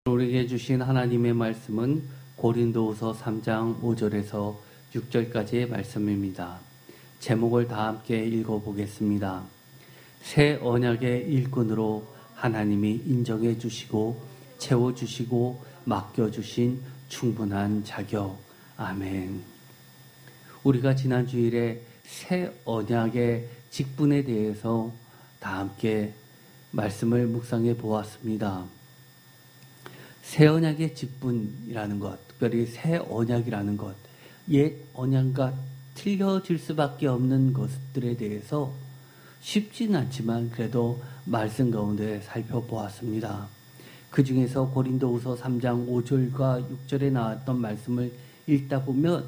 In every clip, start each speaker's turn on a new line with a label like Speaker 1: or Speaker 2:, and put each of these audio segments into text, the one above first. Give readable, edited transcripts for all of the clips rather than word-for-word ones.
Speaker 1: 우리에게 주신 하나님의 말씀은 고린도후서 3장 5절에서 6절까지의 말씀입니다. 제목을 다 함께 읽어보겠습니다. 새 언약의 일꾼으로 하나님이 인정해 주시고 채워주시고 맡겨주신 충분한 자격. 아멘. 우리가 지난 주일에 새 언약의 직분에 대해서 다 함께 말씀을 묵상해 보았습니다. 새 언약의 직분이라는 것, 특별히 새 언약이라는 것, 옛 언약과 틀려질 수밖에 없는 것들에 대해서 쉽지는 않지만 그래도 말씀 가운데 살펴보았습니다. 그 중에서 고린도후서 3장 5절과 6절에 나왔던 말씀을 읽다 보면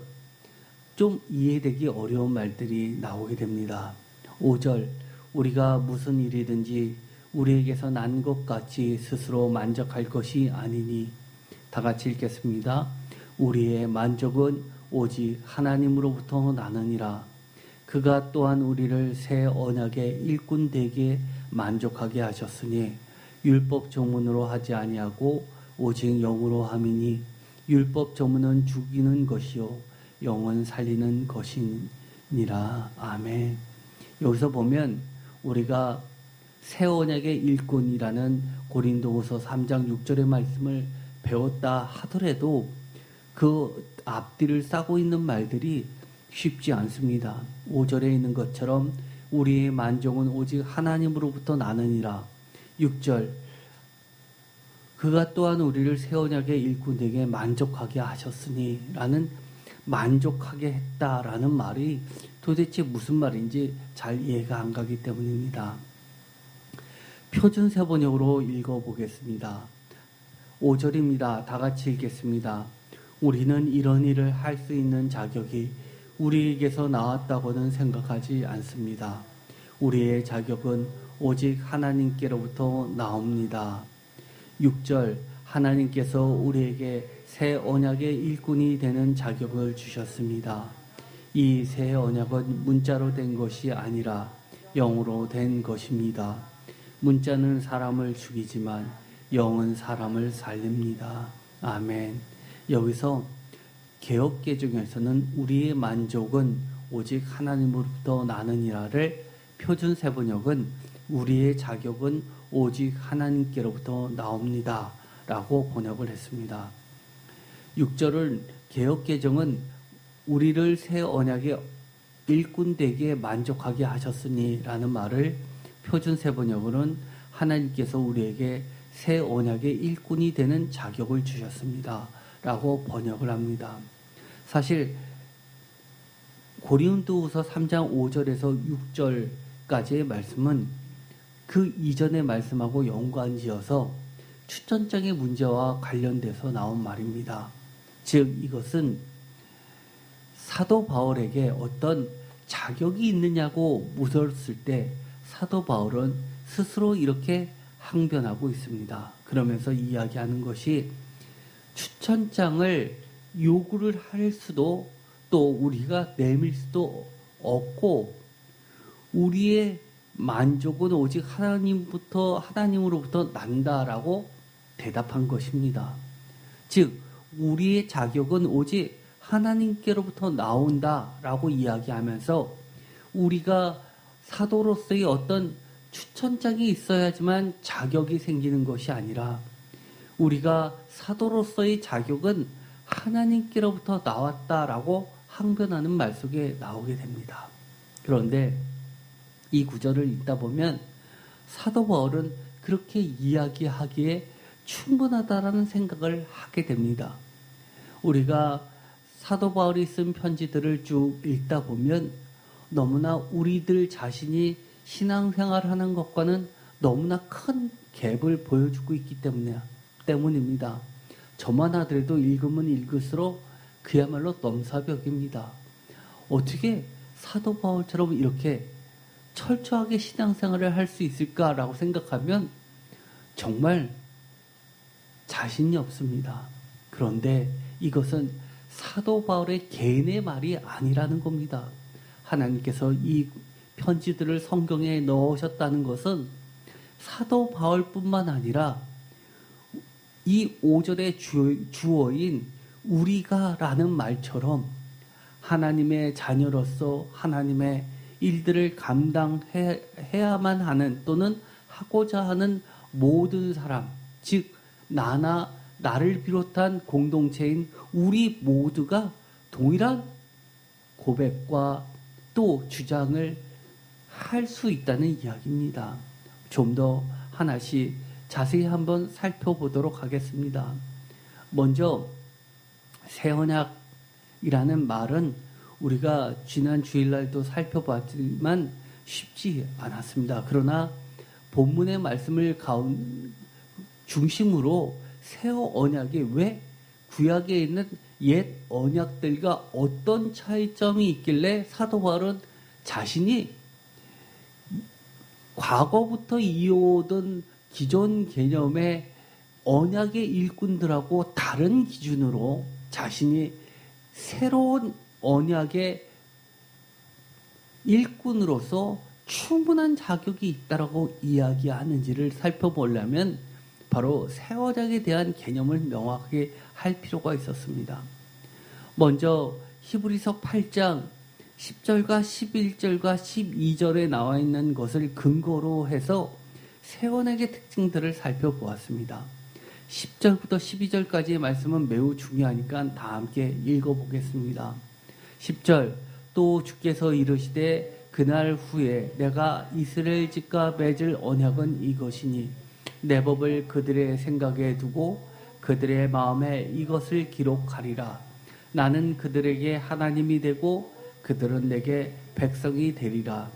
Speaker 1: 좀 이해되기 어려운 말들이 나오게 됩니다. 5절, 우리가 무슨 일이든지 우리에게서 난 것 같이 스스로 만족할 것이 아니니. 다 같이 읽겠습니다. 우리의 만족은 오직 하나님으로부터 나느니라. 그가 또한 우리를 새 언약의 일꾼 되게 만족하게 하셨으니 율법 조문으로 하지 아니하고 오직 영으로 함이니 율법 조문은 죽이는 것이요 영은 살리는 것이니라. 아멘. 여기서 보면 우리가 새 언약의 일꾼이라는 고린도후서 3장 6절의 말씀을 배웠다 하더라도 그 앞뒤를 싸고 있는 말들이 쉽지 않습니다. 5절에 있는 것처럼 우리의 만족은 오직 하나님으로부터 나느니라. 6절, 그가 또한 우리를 새 언약의 일꾼에게 만족하게 하셨으니 라는 만족하게 했다라는 말이 도대체 무슨 말인지 잘 이해가 안 가기 때문입니다. 표준 세번역으로 읽어보겠습니다. 5절입니다. 다 같이 읽겠습니다. 우리는 이런 일을 할 수 있는 자격이 우리에게서 나왔다고는 생각하지 않습니다. 우리의 자격은 오직 하나님께로부터 나옵니다. 6절, 하나님께서 우리에게 새 언약의 일꾼이 되는 자격을 주셨습니다. 이 새 언약은 문자로 된 것이 아니라 영으로 된 것입니다. 문자는 사람을 죽이지만 영은 사람을 살립니다. 아멘. 여기서 개역개정에서는 우리의 만족은 오직 하나님으로부터 나느니라를 표준 세번역은 우리의 자격은 오직 하나님께로부터 나옵니다 라고 번역을 했습니다. 6절은 개역개정은 우리를 새 언약의 일꾼 되게 만족하게 하셨으니 라는 말을 표준 세번역으로는 하나님께서 우리에게 새 언약의 일꾼이 되는 자격을 주셨습니다 라고 번역을 합니다. 사실 고린도후서 3장 5절에서 6절까지의 말씀은 그 이전의 말씀하고 연관지어서 추천장의 문제와 관련돼서 나온 말입니다. 즉 이것은 사도 바울에게 어떤 자격이 있느냐고 물었을 때 사도 바울은 스스로 이렇게 항변하고 있습니다. 그러면서 이야기하는 것이 추천장을 요구를 할 수도 또 우리가 내밀 수도 없고 우리의 만족은 오직 하나님으로부터 난다라고 대답한 것입니다. 즉 우리의 자격은 오직 하나님께로부터 나온다라고 이야기하면서 우리가 사도로서의 어떤 추천장이 있어야지만 자격이 생기는 것이 아니라 우리가 사도로서의 자격은 하나님께로부터 나왔다라고 항변하는 말 속에 나오게 됩니다. 그런데 이 구절을 읽다 보면 사도 바울은 그렇게 이야기하기에 충분하다라는 생각을 하게 됩니다. 우리가 사도 바울이 쓴 편지들을 쭉 읽다 보면 너무나 우리들 자신이 신앙생활하는 것과는 너무나 큰 갭을 보여주고 있기 때문입니다. 저만 하더라도 읽으면 읽을수록 그야말로 넘사벽입니다. 어떻게 사도 바울처럼 이렇게 철저하게 신앙생활을 할 수 있을까라고 생각하면 정말 자신이 없습니다. 그런데 이것은 사도 바울의 개인의 말이 아니라는 겁니다. 하나님께서 이 편지들을 성경에 넣으셨다는 것은 사도 바울뿐만 아니라 이 5절의 주어인 우리가라는 말처럼 하나님의 자녀로서 하나님의 일들을 감당해야만 하는 또는 하고자 하는 모든 사람, 즉 나를 비롯한 공동체인 우리 모두가 동일한 고백과 또 주장을 할 수 있다는 이야기입니다. 좀 더 하나씩 자세히 한번 살펴보도록 하겠습니다. 먼저 새 언약이라는 말은 우리가 지난 주일날도 살펴봤지만 쉽지 않았습니다. 그러나 본문의 말씀을 중심으로 새 언약이 왜 구약에 있는 옛 언약들과 어떤 차이점이 있길래 사도 바울은 자신이 과거부터 이어오던 기존 개념의 언약의 일꾼들하고 다른 기준으로 자신이 새로운 언약의 일꾼으로서 충분한 자격이 있다라고 이야기하는지를 살펴보려면 바로 새 언약에 대한 개념을 명확하게 할 필요가 있었습니다. 먼저 히브리서 8장 10절과 11절과 12절에 나와 있는 것을 근거로 해서 새 언약의 특징들을 살펴보았습니다. 10절부터 12절까지의 말씀은 매우 중요하니까 다 함께 읽어보겠습니다. 10절 또 주께서 이르시되 그날 후에 내가 이스라엘 집과 맺을 언약은 이것이니 내 법을 그들의 생각에 두고 그들의 마음에 이것을 기록하리라. 나는 그들에게 하나님이 되고 그들은 내게 백성이 되리라.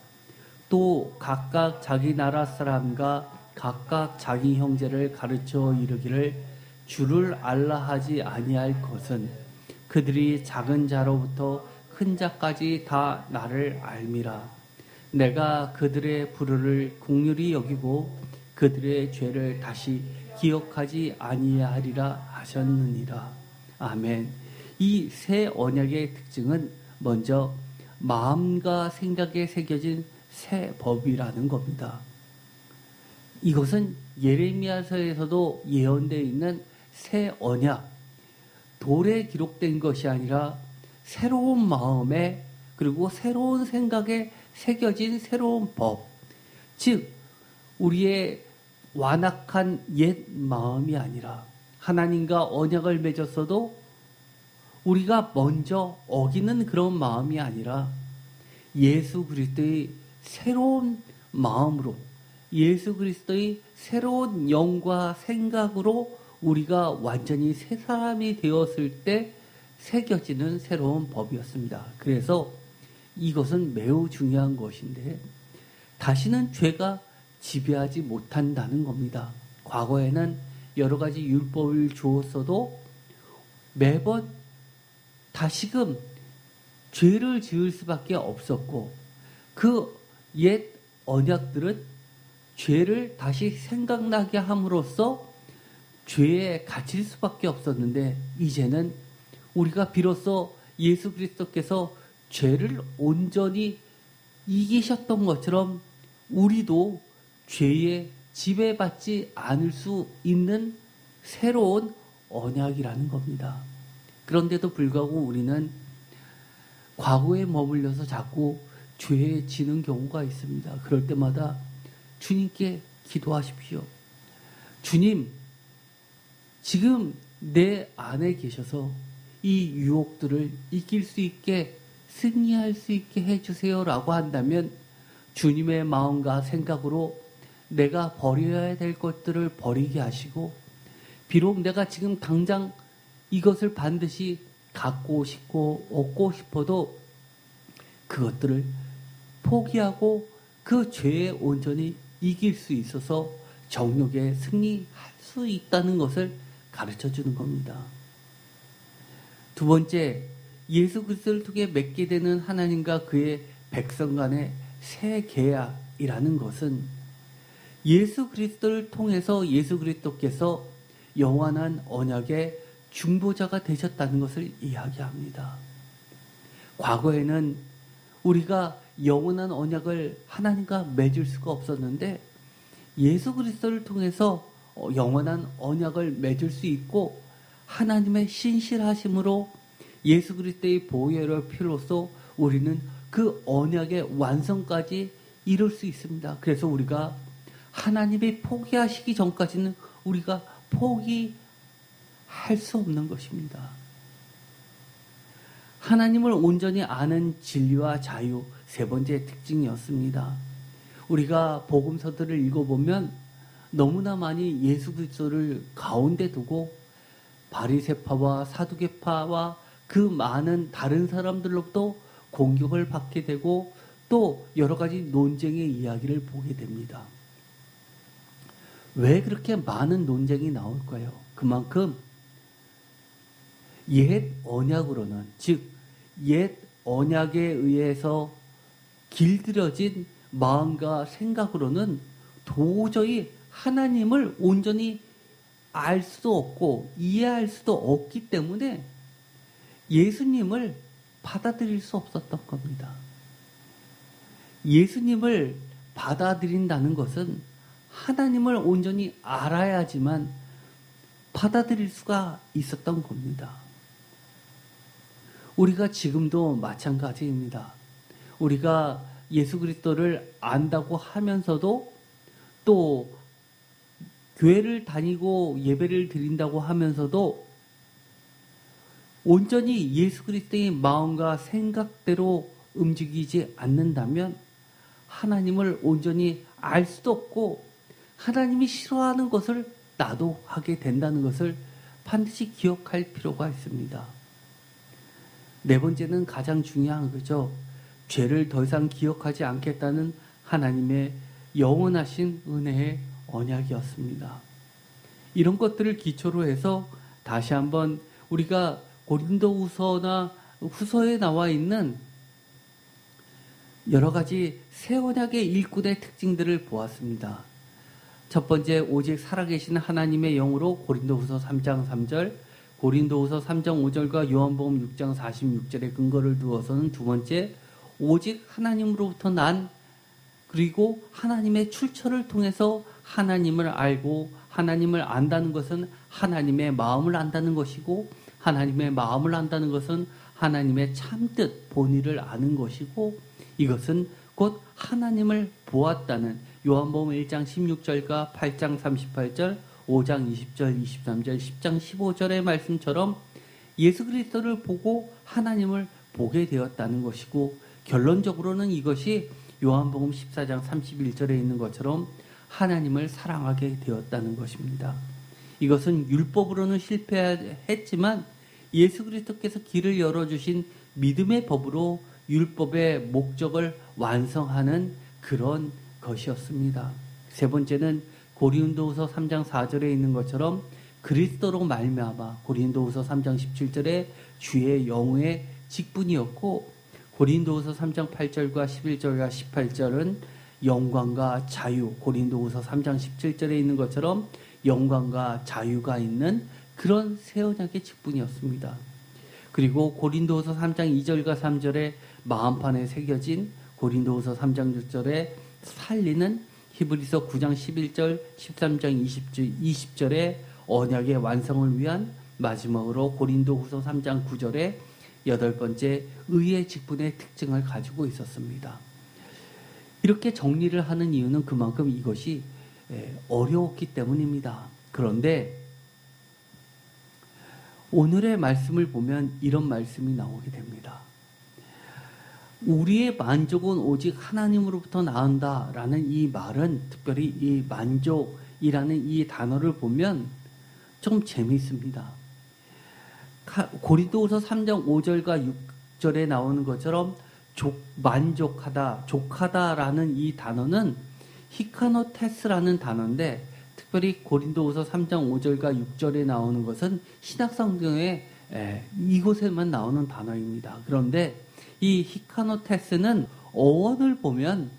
Speaker 1: 또 각각 자기 나라 사람과 각각 자기 형제를 가르쳐 이르기를 주를 알라 하지 아니할 것은 그들이 작은 자로부터 큰 자까지 다 나를 알미라. 내가 그들의 불의를 긍휼히 여기고 그들의 죄를 다시 기억하지 아니하리라 하셨느니라. 아멘. 이 새 언약의 특징은 먼저 마음과 생각에 새겨진 새 법이라는 겁니다. 이것은 예레미야서에서도 예언되어 있는 새 언약, 돌에 기록된 것이 아니라 새로운 마음에 그리고 새로운 생각에 새겨진 새로운 법, 즉 우리의 완악한 옛 마음이 아니라 하나님과 언약을 맺었어도 우리가 먼저 어기는 그런 마음이 아니라 예수 그리스도의 새로운 마음으로 예수 그리스도의 새로운 영과 생각으로 우리가 완전히 새 사람이 되었을 때 새겨지는 새로운 법이었습니다. 그래서 이것은 매우 중요한 것인데 다시는 죄가 지배하지 못한다는 겁니다. 과거에는 여러 가지 율법을 주었어도 매번 다시금 죄를 지을 수밖에 없었고 그 옛 언약들은 죄를 다시 생각나게 함으로써 죄에 갇힐 수밖에 없었는데 이제는 우리가 비로소 예수 그리스도께서 죄를 온전히 이기셨던 것처럼 우리도 죄에 지배받지 않을 수 있는 새로운 언약이라는 겁니다. 그런데도 불구하고 우리는 과거에 머물러서 자꾸 죄에 지는 경우가 있습니다. 그럴 때마다 주님께 기도하십시오. 주님, 지금 내 안에 계셔서 이 유혹들을 이길 수 있게 승리할 수 있게 해주세요 라고 한다면 주님의 마음과 생각으로 내가 버려야 될 것들을 버리게 하시고 비록 내가 지금 당장 이것을 반드시 갖고 싶고 얻고 싶어도 그것들을 포기하고 그 죄에 온전히 이길 수 있어서 정욕에 승리할 수 있다는 것을 가르쳐 주는 겁니다. 두 번째, 예수 그리스도를 통해 맺게 되는 하나님과 그의 백성 간의 새 계약이라는 것은 예수 그리스도를 통해서 예수 그리스도께서 영원한 언약의 중보자가 되셨다는 것을 이야기합니다. 과거에는 우리가 영원한 언약을 하나님과 맺을 수가 없었는데 예수 그리스도를 통해서 영원한 언약을 맺을 수 있고 하나님의 신실하심으로 예수 그리스도의 보혈의 피로써 우리는 그 언약의 완성까지 이룰 수 있습니다. 그래서 우리가 하나님이 포기하시기 전까지는 우리가 포기할 수 없는 것입니다. 하나님을 온전히 아는 진리와 자유, 세 번째 특징이었습니다. 우리가 복음서들을 읽어보면 너무나 많이 예수 그리스도를 가운데 두고 바리새파와 사두개파와 그 많은 다른 사람들로부터 공격을 받게 되고 또 여러 가지 논쟁의 이야기를 보게 됩니다. 왜 그렇게 많은 논쟁이 나올까요? 그만큼 옛 언약으로는, 즉 옛 언약에 의해서 길들여진 마음과 생각으로는 도저히 하나님을 온전히 알 수도 없고 이해할 수도 없기 때문에 예수님을 받아들일 수 없었던 겁니다. 예수님을 받아들인다는 것은 하나님을 온전히 알아야지만 받아들일 수가 있었던 겁니다. 우리가 지금도 마찬가지입니다. 우리가 예수 그리스도를 안다고 하면서도 또 교회를 다니고 예배를 드린다고 하면서도 온전히 예수 그리스도의 마음과 생각대로 움직이지 않는다면 하나님을 온전히 알 수도 없고 하나님이 싫어하는 것을 나도 하게 된다는 것을 반드시 기억할 필요가 있습니다. 네 번째는 가장 중요한 거죠. 죄를 더 이상 기억하지 않겠다는 하나님의 영원하신 은혜의 언약이었습니다. 이런 것들을 기초로 해서 다시 한번 우리가 고린도후서나 후서에 나와 있는 여러 가지 새 언약의 일꾼의 특징들을 보았습니다. 첫 번째, 오직 살아계신 하나님의 영으로 고린도후서 3장 3절, 고린도후서 3장 5절과 요한복음 6장 46절에 근거를 두어서는 두 번째, 오직 하나님으로부터 난 그리고 하나님의 출처를 통해서 하나님을 알고 하나님을 안다는 것은 하나님의 마음을 안다는 것이고 하나님의 마음을 안다는 것은 하나님의 참뜻 본의를 아는 것이고 이것은 곧 하나님을 보았다는 요한복음 1장 16절과 8장 38절, 5장 20절, 23절, 10장 15절의 말씀처럼 예수 그리스도를 보고 하나님을 보게 되었다는 것이고 결론적으로는 이것이 요한복음 14장 31절에 있는 것처럼 하나님을 사랑하게 되었다는 것입니다. 이것은 율법으로는 실패했지만 예수 그리스도께서 길을 열어주신 믿음의 법으로 율법의 목적을 완성하는 그런 것이었습니다. 세 번째는 고린도후서 3장 4절에 있는 것처럼 그리스도로 말미암아 고린도후서 3장 17절에 주의 영의 직분이었고 고린도후서 3장 8절과 11절과 18절은 영광과 자유, 고린도후서 3장 17절에 있는 것처럼 영광과 자유가 있는 그런 새 언약의 직분이었습니다. 그리고 고린도후서 3장 2절과 3절에 마음판에 새겨진 고린도후서 3장 6절에 살리는 히브리서 9장 11절, 13장 20절에 언약의 완성을 위한 마지막으로 고린도후서 3장 9절에 여덟 번째 의의 직분의 특징을 가지고 있었습니다. 이렇게 정리를 하는 이유는 그만큼 이것이 어려웠기 때문입니다. 그런데 오늘의 말씀을 보면 이런 말씀이 나오게 됩니다. 우리의 만족은 오직 하나님으로부터 나온다라는 이 말은 특별히 이 만족이라는 이 단어를 보면 좀 재미있습니다. 고린도후서 3장 5절과 6절에 나오는 것처럼 만족하다, 족하다라는 이 단어는 히카노테스라는 단어인데 특별히 고린도후서 3장 5절과 6절에 나오는 것은 신약성경에 이곳에만 나오는 단어입니다. 그런데 이 히카노테스는 어원을 보면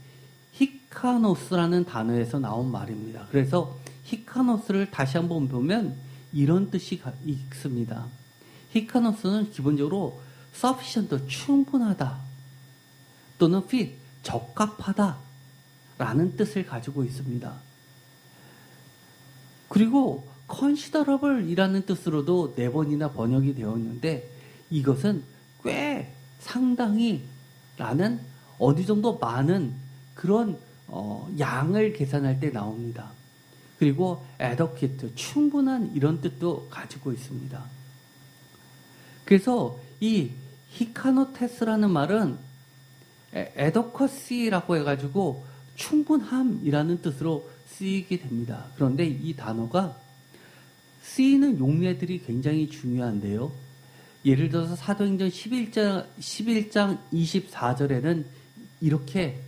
Speaker 1: 히카노스라는 단어에서 나온 말입니다. 그래서 히카노스를 다시 한번 보면 이런 뜻이 있습니다. 히카노스는 기본적으로 sufficient, 충분하다 또는 fit, 적합하다 라는 뜻을 가지고 있습니다. 그리고 considerable이라는 뜻으로도 4번이나 번역이 되었는데 이것은 꽤 상당히 라는 어느 정도 많은 그런 양을 계산할 때 나옵니다. 그리고 adequate, 충분한 이런 뜻도 가지고 있습니다. 그래서 이 히카노테스라는 말은 adequacy라고 해가지고 충분함이라는 뜻으로 쓰이게 됩니다. 그런데 이 단어가 쓰이는 용례들이 굉장히 중요한데요. 예를 들어서 사도행전 11장 24절에는 이렇게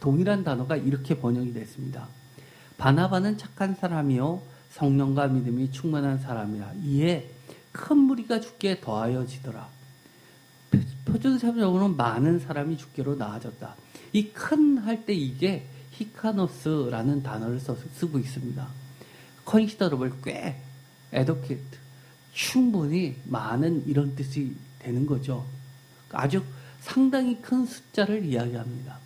Speaker 1: 동일한 단어가 이렇게 번역이 됐습니다. 바나바는 착한 사람이요 성령과 믿음이 충만한 사람이라 이에 큰 무리가 주께 더하여지더라. 표준세번역으로는 많은 사람이 주께로 나아졌다. 이 큰 할 때 이게 히카노스라는 단어를 쓰고 있습니다. considerable, 꽤, adequate, 충분히 많은 이런 뜻이 되는 거죠. 아주 상당히 큰 숫자를 이야기합니다.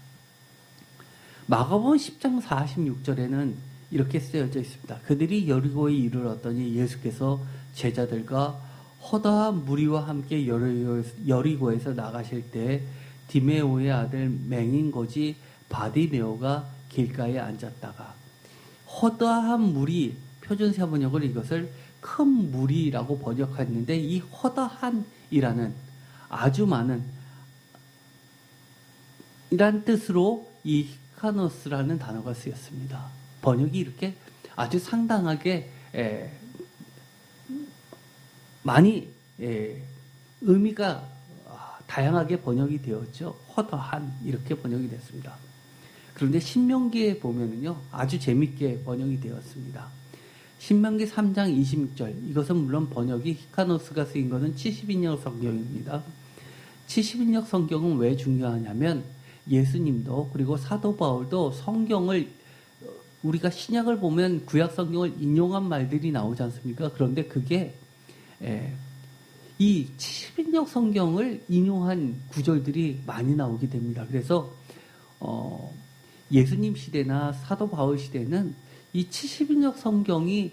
Speaker 1: 마가복음 10장 46절에는 이렇게 쓰여져 있습니다. 그들이 여리고에 이르렀더니 예수께서 제자들과 허다한 무리와 함께 여리고에서 나가실 때 디메오의 아들 맹인거지 바디메오가 길가에 앉았다가 허다한 무리, 표준세번역을 이것을 큰 무리라고 번역했는데 이 허다한이라는 아주 많은 이란 뜻으로 이 히카노스라는 단어가 쓰였습니다. 번역이 이렇게 아주 상당하게 많이 의미가 다양하게 번역이 되었죠. 허다한 이렇게 번역이 됐습니다. 그런데 신명기에 보면은요 아주 재밌게 번역이 되었습니다. 신명기 3장 26절 이것은 물론 번역이 히카노스가 쓰인 것은 70인역 성경입니다. 70인역 성경은 왜 중요하냐면 예수님도 그리고 사도 바울도 성경을 우리가 신약을 보면 구약 성경을 인용한 말들이 나오지 않습니까? 그런데 그게 이 70인역 성경을 인용한 구절들이 많이 나오게 됩니다. 그래서 예수님 시대나 사도 바울 시대는 이 70인역 성경이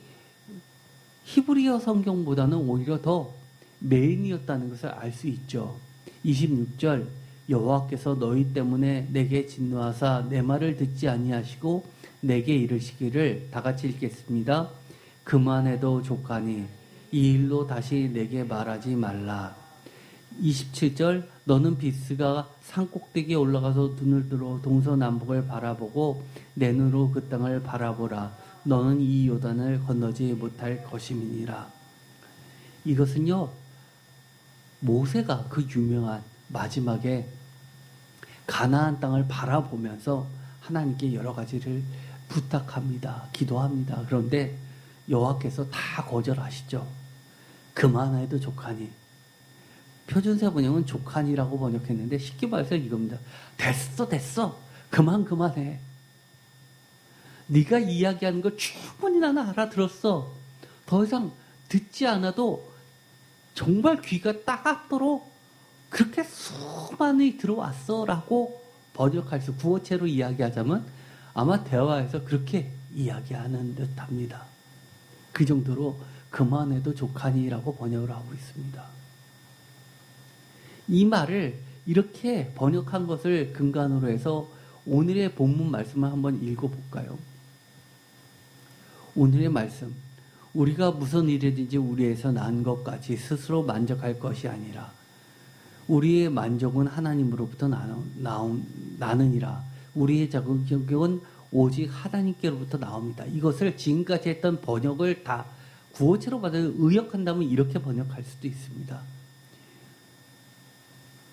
Speaker 1: 히브리어 성경보다는 오히려 더 메인이었다는 것을 알 수 있죠. 26절 여호와께서 너희 때문에 내게 진노하사 내 말을 듣지 아니하시고 내게 이르시기를 다 같이 읽겠습니다. 그만해도 족하니 이 일로 다시 내게 말하지 말라. 27절 너는 비스가 산꼭대기에 올라가서 눈을 들어 동서남북을 바라보고 내 눈으로 그 땅을 바라보라. 너는 이 요단을 건너지 못할 것임이니라. 이것은요 모세가 그 유명한 마지막에 가나안 땅을 바라보면서 하나님께 여러 가지를 부탁합니다. 기도합니다. 그런데 여호와께서 다 거절하시죠. 그만해도 족하니. 표준세 번역은 족하니라고 번역했는데 쉽게 말해서 이겁니다. 됐어. 그만해. 네가 이야기하는 거 충분히 나는 알아들었어. 더 이상 듣지 않아도 정말 귀가 따갑도록 그렇게 수많이 들어왔어 라고 번역할 수 구어체로 이야기하자면 아마 대화에서 그렇게 이야기하는 듯합니다. 그 정도로 그만해도 족하니라고 번역을 하고 있습니다. 이 말을 이렇게 번역한 것을 근간으로 해서 오늘의 본문 말씀을 한번 읽어볼까요? 오늘의 말씀, 우리가 무슨 일이든지 우리에서 난 것까지 스스로 만족할 것이 아니라 우리의 만족은 하나님으로부터 나느니라. 우리의 자격은 오직 하나님께로부터 나옵니다. 이것을 지금까지 했던 번역을 다 구어체로 받아 의역한다면 이렇게 번역할 수도 있습니다.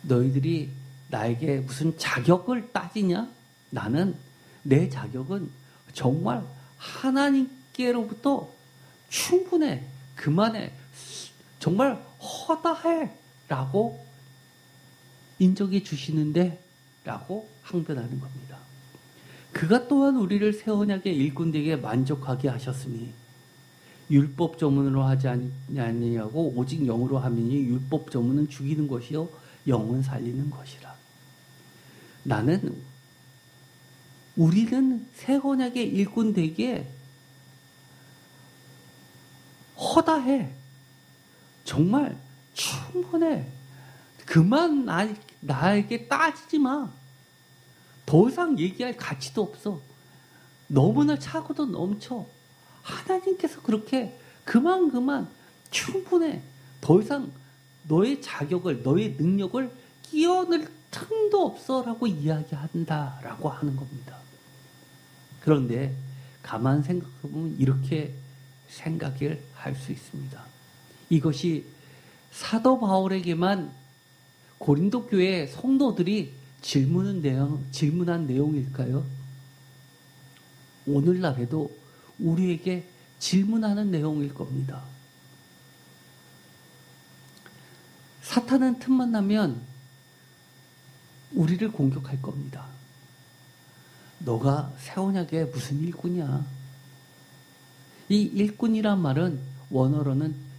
Speaker 1: 너희들이 나에게 무슨 자격을 따지냐? 나는 내 자격은 정말 하나님께로부터 충분해, 그만해, 정말 허다해 라고 인정해 주시는데 라고 항변하는 겁니다. 그가 또한 우리를 새 언약의 일꾼되게 만족하게 하셨으니 율법 조문으로 하지 아니하고 오직 영으로 하미니 율법 조문은 죽이는 것이요 영은 살리는 것이라. 우리는 새 언약의 일꾼 되기에 허다해. 정말 충분해. 그만 나에게 따지지 마. 더 이상 얘기할 가치도 없어. 너무나 차고도 넘쳐. 하나님께서 그렇게 그만 충분해. 더 이상 너의 자격을, 너의 능력을 끼워넣을 틈도 없어라고 이야기한다라고 하는 겁니다. 그런데 가만 생각해보면 이렇게 생각을 할 수 있습니다. 이것이 사도 바울에게만 고린도 교회 성도들이 질문한 내용일까요? 오늘날에도 우리에게 질문하는 내용일 겁니다. 사탄은 틈만 나면 우리를 공격할 겁니다. 너가 새 언약에 무슨 일꾼이야? 이 일꾼이란 말은 원어로는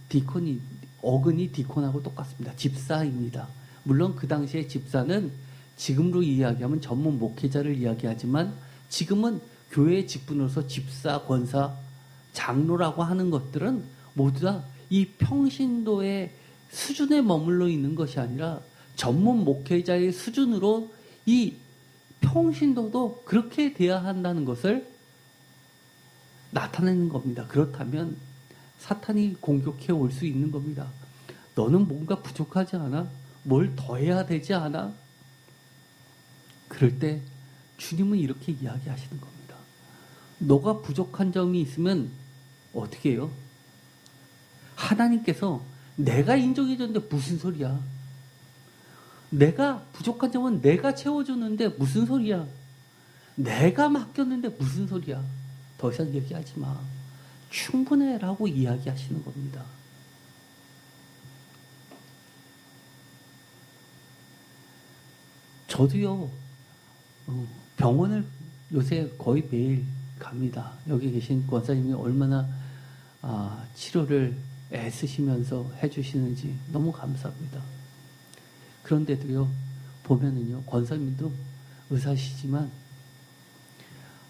Speaker 1: 어근이 디콘하고 똑같습니다. 집사입니다. 물론 그 당시에 집사는 지금으로 이야기하면 전문 목회자를 이야기하지만 지금은 교회의 직분으로서 집사, 권사, 장로라고 하는 것들은 모두 다 이 평신도의 수준에 머물러 있는 것이 아니라 전문 목회자의 수준으로 이 평신도도 그렇게 돼야 한다는 것을 나타내는 겁니다. 그렇다면 사탄이 공격해 올 수 있는 겁니다. 너는 뭔가 부족하지 않아? 뭘 더 해야 되지 않아? 그럴 때 주님은 이렇게 이야기하시는 겁니다. 너가 부족한 점이 있으면 어떻게 해요? 하나님께서 내가 인정해 줬는데 무슨 소리야? 내가 부족한 점은 내가 채워주는데 무슨 소리야? 내가 맡겼는데 무슨 소리야? 더 이상 얘기하지 마. 충분해 라고 이야기하시는 겁니다. 저도요, 병원을 요새 거의 매일 갑니다. 여기 계신 권사님이 얼마나 치료를 애쓰시면서 해주시는지 너무 감사합니다. 그런데도요, 보면은요, 권사님도 의사시지만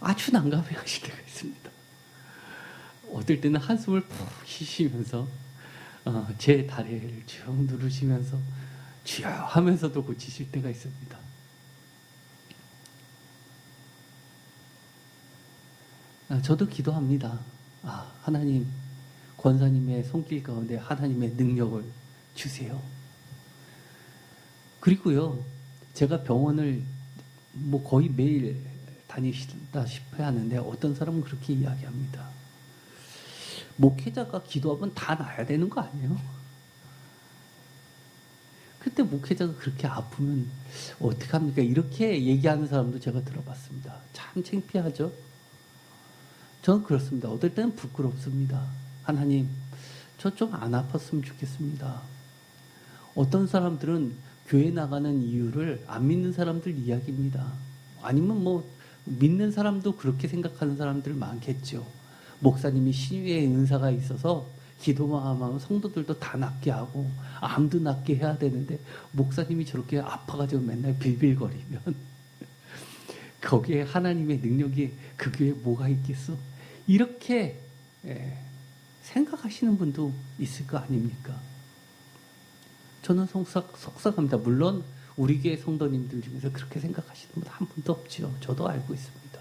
Speaker 1: 아주 난감해 하실 때가 있습니다. 어떨 때는 한숨을 푹 쉬시면서, 제 다리를 쭉 누르시면서, 주여 하면서도 고치실 때가 있습니다. 저도 기도합니다. 하나님, 권사님의 손길 가운데 하나님의 능력을 주세요. 그리고요, 제가 병원을 거의 매일 다니시다시피 하는데 어떤 사람은 그렇게 이야기합니다. 목회자가 기도하면 다 나아야 되는 거 아니에요? 그때 목회자가 그렇게 아프면 어떡합니까? 이렇게 얘기하는 사람도 제가 들어봤습니다. 참 창피하죠? 저는 그렇습니다. 어떨 때는 부끄럽습니다. 하나님, 저 좀 안 아팠으면 좋겠습니다. 어떤 사람들은 교회 나가는 이유를 안 믿는 사람들 이야기입니다. 아니면 믿는 사람도 그렇게 생각하는 사람들 많겠죠. 목사님이 신유의 은사가 있어서 기도만 하면 성도들도 다 낫게 하고 암도 낫게 해야 되는데 목사님이 저렇게 아파가지고 맨날 빌빌거리면 거기에 하나님의 능력이 그 교회에 뭐가 있겠어? 이렇게 생각하시는 분도 있을 거 아닙니까? 저는 속삭합니다. 물론 우리 교회 성도님들 중에서 그렇게 생각하시는 분 한 분도 없죠. 저도 알고 있습니다.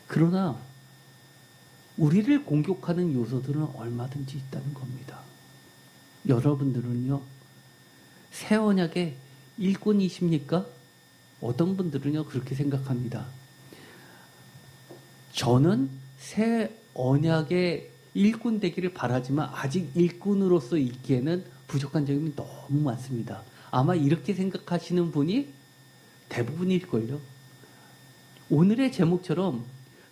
Speaker 1: 그러나 우리를 공격하는 요소들은 얼마든지 있다는 겁니다. 여러분들은요, 새 언약의 일꾼이십니까? 어떤 분들은요 그렇게 생각합니다. 저는 새 언약의 일꾼 되기를 바라지만 아직 일꾼으로서 있기에는 부족한 점이 너무 많습니다. 아마 이렇게 생각하시는 분이 대부분일걸요. 오늘의 제목처럼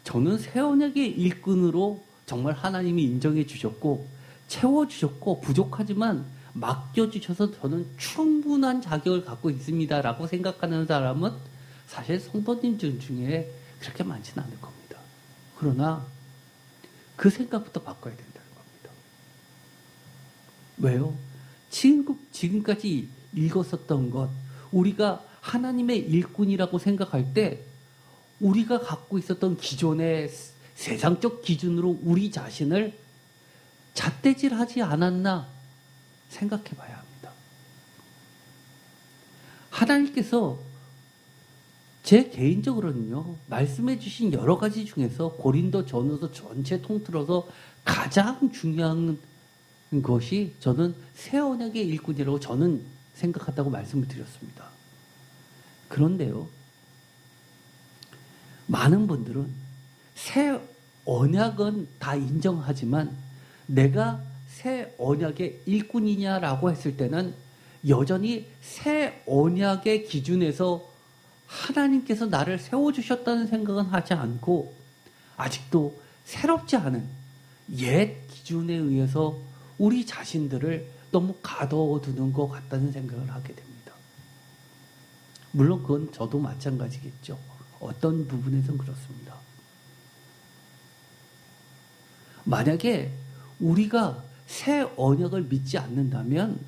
Speaker 1: 저는 새 언약의 일꾼으로 정말 하나님이 인정해 주셨고 채워주셨고 부족하지만 맡겨주셔서 저는 충분한 자격을 갖고 있습니다 라고 생각하는 사람은 사실 성도님들 중에 그렇게 많지는 않을 겁니다. 그러나 그 생각부터 바꿔야 된다는 겁니다. 왜요? 지금까지 읽었었던 것, 우리가 하나님의 일꾼이라고 생각할 때 우리가 갖고 있었던 기존의 세상적 기준으로 우리 자신을 잣대질하지 않았나 생각해 봐야 합니다. 하나님께서 제 개인적으로는요, 말씀해 주신 여러 가지 중에서 고린도 전후서 전체 통틀어서 가장 중요한 것이 저는 새 언약의 일꾼이라고 저는 생각한다고 말씀을 드렸습니다. 그런데요, 많은 분들은 새 언약은 다 인정하지만 내가 새 언약의 일꾼이냐라고 했을 때는 여전히 새 언약의 기준에서 하나님께서 나를 세워주셨다는 생각은 하지 않고 아직도 새롭지 않은 옛 기준에 의해서 우리 자신들을 너무 가둬두는 것 같다는 생각을 하게 됩니다. 물론 그건 저도 마찬가지겠죠. 어떤 부분에선 그렇습니다. 만약에 우리가 새 언약을 믿지 않는다면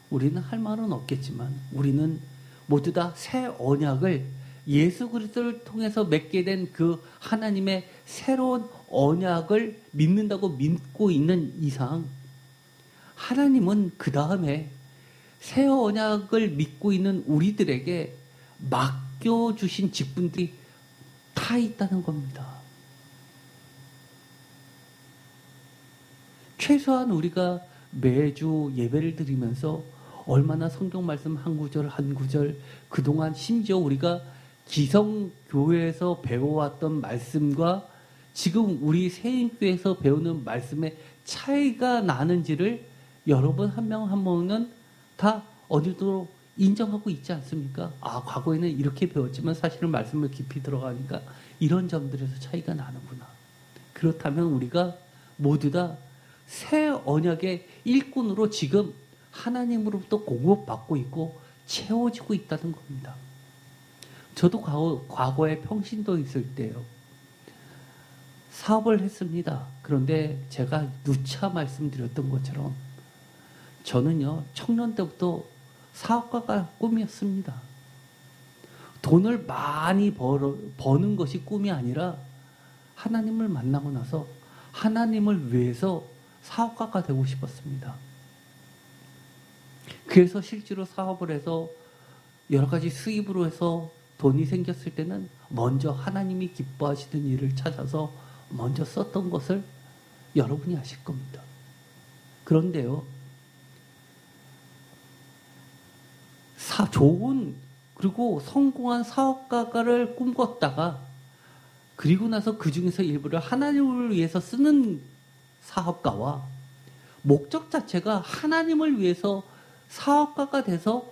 Speaker 1: 우리는 할 말은 없겠지만 우리는 모두 다 새 언약을 예수 그리스도를 통해서 맺게 된 그 하나님의 새로운 언약을 믿는다고 믿고 있는 이상 하나님은 그 다음에 새 언약을 믿고 있는 우리들에게 맡겨주신 직분들이 다 있다는 겁니다. 최소한 우리가 매주 예배를 드리면서 얼마나 성경 말씀 한 구절 한 구절 그동안 심지어 우리가 기성교회에서 배워왔던 말씀과 지금 우리 세인교회에서 배우는 말씀의 차이가 나는지를 여러분 한 명 한 명은 다 어느 정도 인정하고 있지 않습니까? 아, 과거에는 이렇게 배웠지만 사실은 말씀을 깊이 들어가니까 이런 점들에서 차이가 나는구나. 그렇다면 우리가 모두 다 새 언약의 일꾼으로 지금 하나님으로부터 공급받고 있고 채워지고 있다는 겁니다. 저도 과거에 평신도 있을 때요. 사업을 했습니다. 그런데 제가 누차 말씀드렸던 것처럼 저는요, 청년 때부터 사업가가 꿈이었습니다. 돈을 많이 버는 것이 꿈이 아니라 하나님을 만나고 나서 하나님을 위해서 사업가가 되고 싶었습니다. 그래서 실제로 사업을 해서 여러 가지 수입으로 해서 돈이 생겼을 때는 먼저 하나님이 기뻐하시는 일을 찾아서 먼저 썼던 것을 여러분이 아실 겁니다. 그런데요, 좋은 그리고 성공한 사업가를 꿈꿨다가 그리고 나서 그 중에서 일부를 하나님을 위해서 쓰는 사업가와 목적 자체가 하나님을 위해서 사업가가 돼서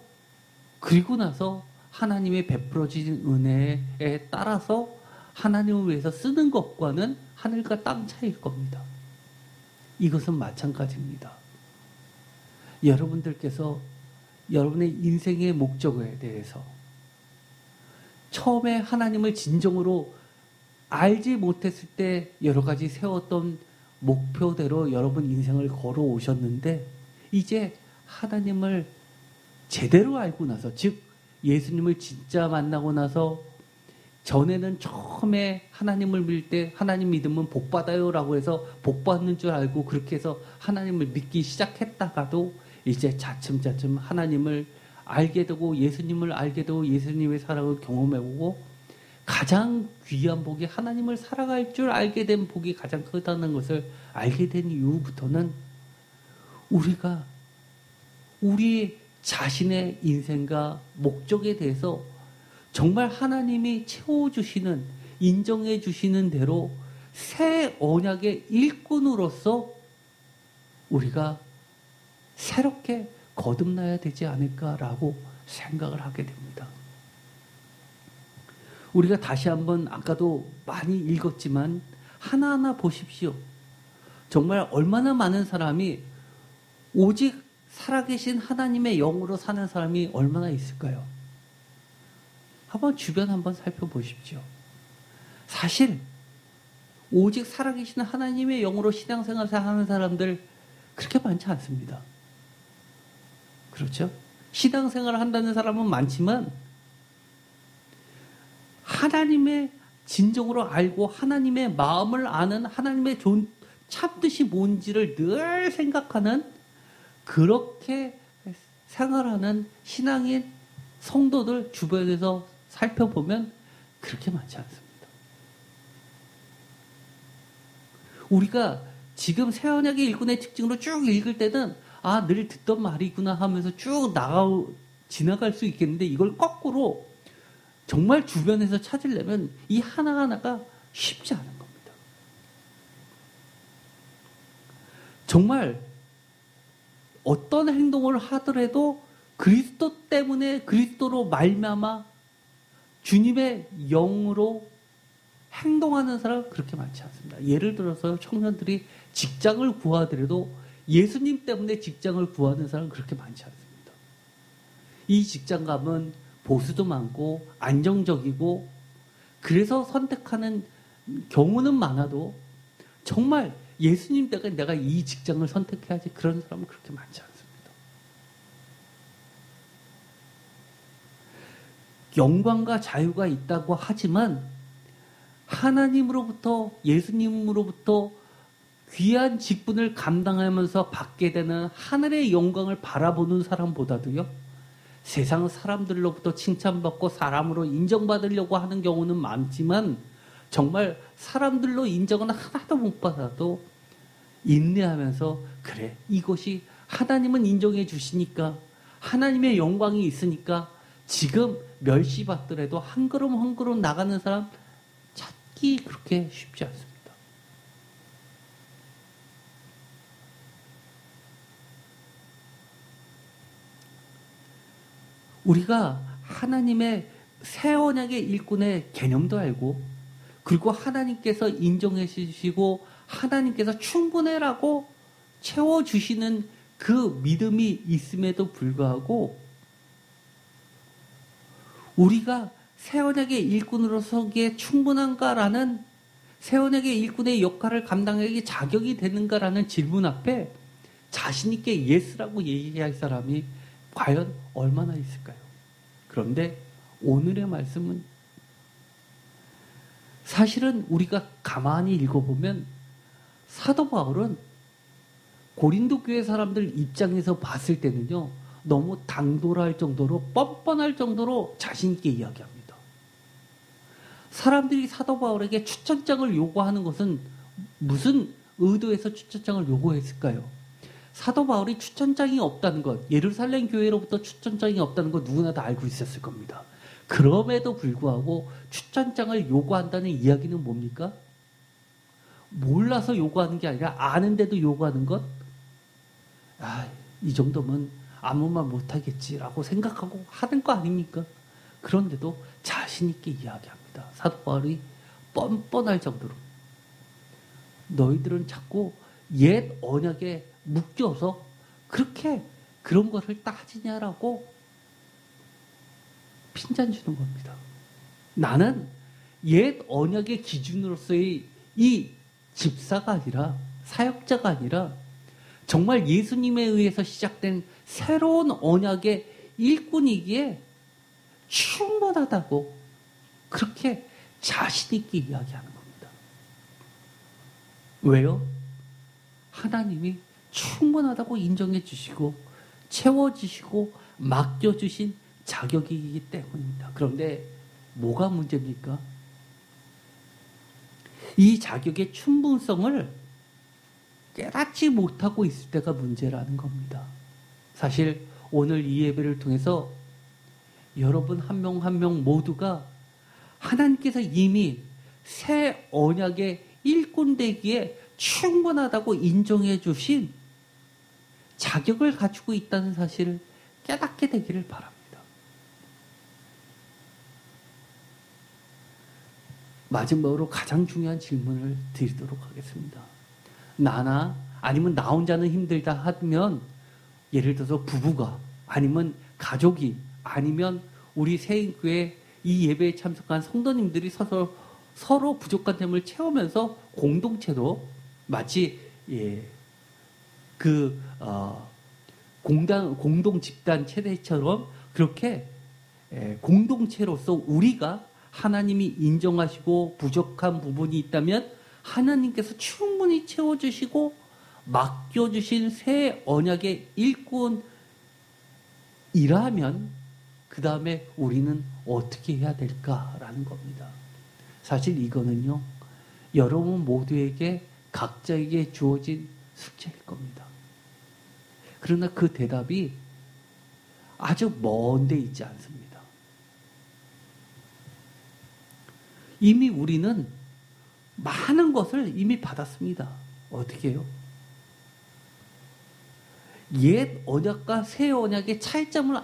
Speaker 1: 그리고 나서 하나님의 베풀어진 은혜에 따라서 하나님을 위해서 쓰는 것과는 하늘과 땅 차이일 겁니다. 이것은 마찬가지입니다. 여러분들께서 여러분의 인생의 목적에 대해서 처음에 하나님을 진정으로 알지 못했을 때 여러 가지 세웠던 목표대로 여러분 인생을 걸어오셨는데 이제 하나님을 제대로 알고 나서, 즉 예수님을 진짜 만나고 나서 전에는 처음에 하나님을 믿을 때 하나님 믿으면 복 받아요 라고 해서 복 받는 줄 알고 그렇게 해서 하나님을 믿기 시작했다가도 이제 차츰차츰 하나님을 알게 되고 예수님을 알게 되고 예수님의 사랑을 경험해보고 가장 귀한 복이 하나님을 살아갈 줄 알게 된 복이 가장 크다는 것을 알게 된 이후부터는 우리가 우리 자신의 인생과 목적에 대해서 정말 하나님이 채워주시는, 인정해 주시는 대로 새 언약의 일꾼으로서 우리가 새롭게 거듭나야 되지 않을까라고 생각을 하게 됩니다. 우리가 다시 한번 아까도 많이 읽었지만 하나하나 보십시오. 정말 얼마나 많은 사람이 오직 살아계신 하나님의 영으로 사는 사람이 얼마나 있을까요? 한번 주변 한번 살펴보십시오. 사실 오직 살아계신 하나님의 영으로 신앙생활을 하는 사람들 그렇게 많지 않습니다. 그렇죠? 신앙생활을 한다는 사람은 많지만 하나님의 진정으로 알고 하나님의 마음을 아는 하나님의 참뜻이 뭔지를 늘 생각하는 그렇게 생활하는 신앙인 성도들 주변에서 살펴보면 그렇게 많지 않습니다. 우리가 지금 새 언약의 일꾼의 특징으로 쭉 읽을 때는 늘 듣던 말이구나 하면서 쭉 지나갈 수 있겠는데 이걸 거꾸로 정말 주변에서 찾으려면 이 하나하나가 쉽지 않은 겁니다. 정말 어떤 행동을 하더라도 그리스도 때문에 그리스도로 말미암아 주님의 영으로 행동하는 사람 그렇게 많지 않습니다. 예를 들어서 청년들이 직장을 구하더라도 예수님 때문에 직장을 구하는 사람 그렇게 많지 않습니다. 이 직장감은 보수도 많고 안정적이고 그래서 선택하는 경우는 많아도 정말 예수님 때문에 내가 이 직장을 선택해야지 그런 사람은 그렇게 많지 않습니다. 영광과 자유가 있다고 하지만 하나님으로부터 예수님으로부터 귀한 직분을 감당하면서 받게 되는 하늘의 영광을 바라보는 사람보다도요, 세상 사람들로부터 칭찬받고 사람으로 인정받으려고 하는 경우는 많지만 정말 사람들로 인정은 하나도 못 받아도 인내하면서 그래 이것이 하나님은 인정해 주시니까 하나님의 영광이 있으니까 지금 멸시받더라도 한 걸음 한 걸음 나가는 사람 찾기 그렇게 쉽지 않습니다. 우리가 하나님의 새 언약의 일꾼의 개념도 알고 그리고 하나님께서 인정해 주시고 하나님께서 충분해라고 채워주시는 그 믿음이 있음에도 불구하고 우리가 새 언약의 일꾼으로서기에 충분한가라는 새 언약의 일꾼의 역할을 감당하기 자격이 되는가라는 질문 앞에 자신 있게 예스라고 얘기할 사람이 과연 얼마나 있을까요? 그런데 오늘의 말씀은 사실은 우리가 가만히 읽어보면 사도 바울은 고린도 교회 사람들 입장에서 봤을 때는요, 너무 당돌할 정도로 뻔뻔할 정도로 자신 있게 이야기합니다. 사람들이 사도 바울에게 추천장을 요구하는 것은 무슨 의도에서 추천장을 요구했을까요? 사도 바울이 추천장이 없다는 것, 예루살렘 교회로부터 추천장이 없다는 것 누구나 다 알고 있었을 겁니다. 그럼에도 불구하고 추천장을 요구한다는 이야기는 뭡니까? 몰라서 요구하는 게 아니라 아는데도 요구하는 것? 이 정도면 아무 말 못하겠지라고 생각하고 하는 거 아닙니까? 그런데도 자신 있게 이야기합니다. 사도 바울이 뻔뻔할 정도로. 너희들은 자꾸 옛 언약에 묶여서 그렇게 그런 것을 따지냐라고 핀잔 주는 겁니다. 나는 옛 언약의 기준으로서의 이 집사가 아니라 사역자가 아니라 정말 예수님에 의해서 시작된 새로운 언약의 일꾼이기에 충분하다고 그렇게 자신 있게 이야기하는 겁니다. 왜요? 하나님이 충분하다고 인정해 주시고 채워주시고 맡겨주신 자격이기 때문입니다. 그런데 뭐가 문제입니까? 이 자격의 충분성을 깨닫지 못하고 있을 때가 문제라는 겁니다. 사실 오늘 이 예배를 통해서 여러분 한 명 한 명 모두가 하나님께서 이미 새 언약의 일꾼 되기에 충분하다고 인정해 주신 자격을 가지고 있다는 사실을 깨닫게 되기를 바랍니다. 마지막으로 가장 중요한 질문을 드리도록 하겠습니다. 나나 아니면 나 혼자는 힘들다 하면 예를 들어서 부부가 아니면 가족이 아니면 우리 새인교회 이 예배에 참석한 성도님들이 서로 부족한 점을 채우면서 공동체로 마치 공동 집단 체대처럼 그렇게 공동체로서 우리가 하나님이 인정하시고 부족한 부분이 있다면 하나님께서 충분히 채워주시고 맡겨주신 새 언약의 일꾼이라면 그 다음에 우리는 어떻게 해야 될까라는 겁니다. 사실 이거는요, 여러분 모두에게 각자에게 주어진 숙제일 겁니다. 그러나 그 대답이 아주 먼데 있지 않습니다. 이미 우리는 많은 것을 이미 받았습니다. 어떻게 해요? 옛 언약과 새 언약의 차이점을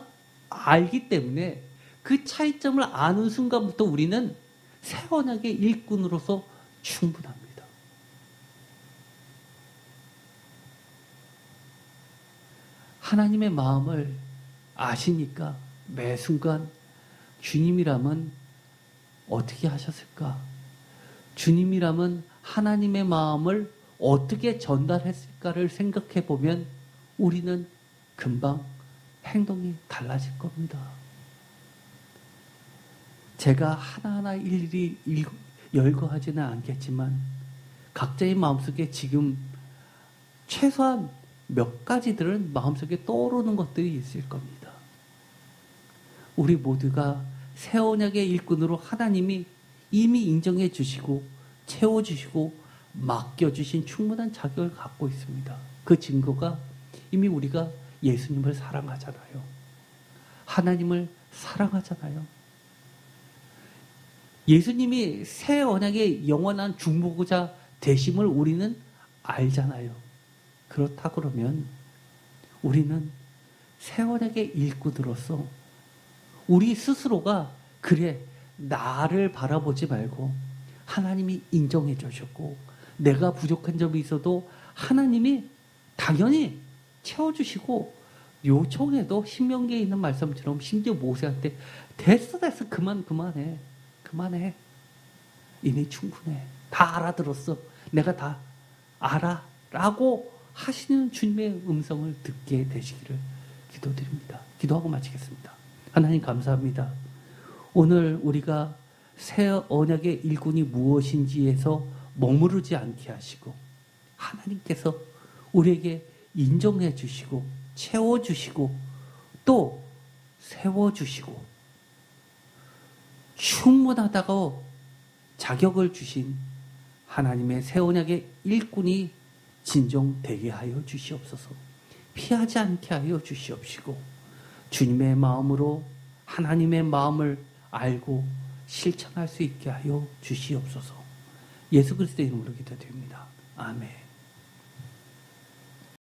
Speaker 1: 알기 때문에 그 차이점을 아는 순간부터 우리는 새 언약의 일꾼으로서 충분합니다. 하나님의 마음을 아시니까 매 순간 주님이라면 어떻게 하셨을까? 주님이라면 하나님의 마음을 어떻게 전달했을까를 생각해 보면 우리는 금방 행동이 달라질 겁니다. 제가 하나하나 일일이 열거하지는 않겠지만 각자의 마음속에 지금 최소한 몇 가지들은 마음속에 떠오르는 것들이 있을 겁니다. 우리 모두가 새 언약의 일꾼으로 하나님이 이미 인정해 주시고 채워주시고 맡겨주신 충분한 자격을 갖고 있습니다. 그 증거가 이미 우리가 예수님을 사랑하잖아요. 하나님을 사랑하잖아요. 예수님이 새 언약의 영원한 중보자 되심을 우리는 알잖아요. 그렇다 그러면 우리는 새 언약의 일꾼으로서 우리 스스로가 그래 나를 바라보지 말고 하나님이 인정해 주셨고 내가 부족한 점이 있어도 하나님이 당연히 채워주시고 요청해도 신명기에 있는 말씀처럼 심지어 모세한테 됐어 그만해 이미 충분해 다 알아들었어 내가 다 알아 라고 하시는 주님의 음성을 듣게 되시기를 기도드립니다. 기도하고 마치겠습니다. 하나님 감사합니다. 오늘 우리가 새 언약의 일꾼이 무엇인지에서 머무르지 않게 하시고 하나님께서 우리에게 인정해 주시고 채워주시고 또 세워주시고 충분하다고 자격을 주신 하나님의 새 언약의 일꾼이 진정 되게 하여 주시옵소서. 피하지 않게 하여 주시옵시고 주님의 마음으로 하나님의 마음을 알고 실천할 수 있게 하여 주시옵소서. 예수 그리스도의 이름으로 기도드립니다. 아멘.